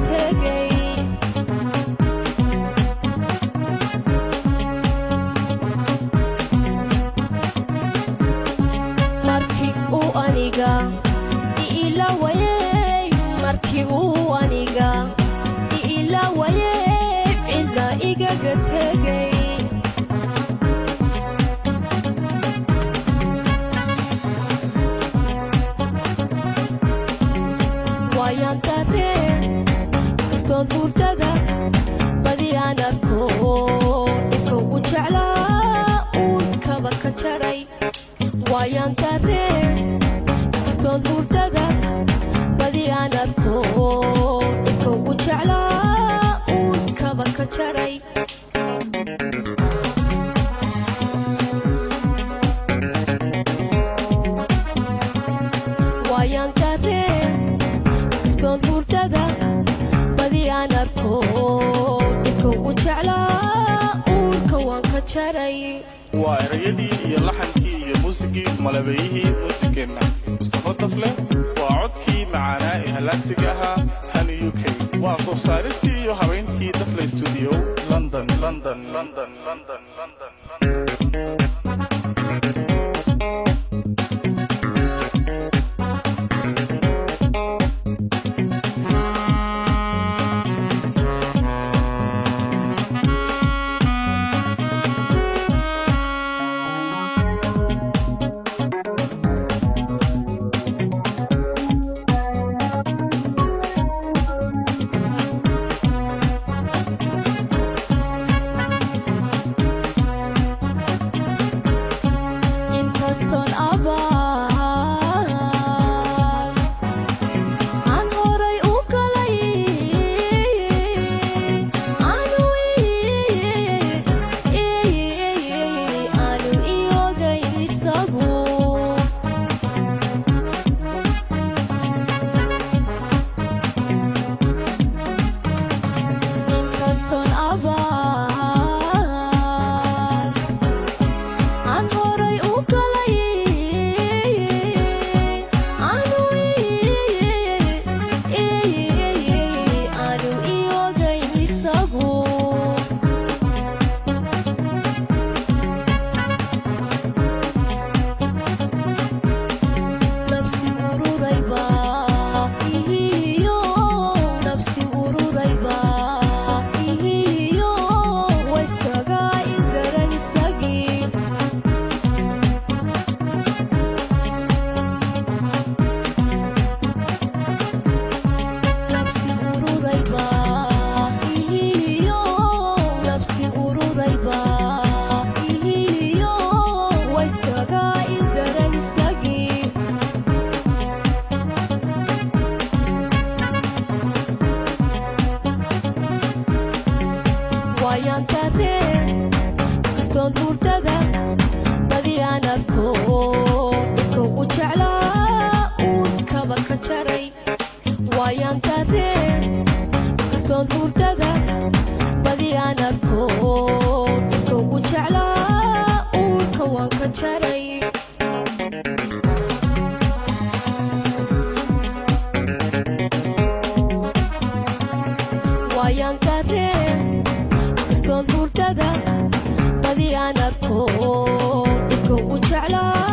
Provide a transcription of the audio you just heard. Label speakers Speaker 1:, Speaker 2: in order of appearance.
Speaker 1: tegay markii uu aniga ila wayay markii uu aniga ila wayay ila igaga tegay Wayan tare Stone hurdada badi aan arko iko u jeclaa uun kaba ka jaray Wayan tare Stone hurdada badi aan arko iko u jeclaa uun kawan ka jaray
Speaker 2: waa erayadii iyo laxankii iyo muusigii malabeeyihii muusikeenna Mustafa Dafle waa codkii macaanaa ee halaagsiga ahaa Han UK waa soo saaristii iyo habeyntii Dafle Studio London
Speaker 1: Stone hurdada badi aan arko iko u jeclaa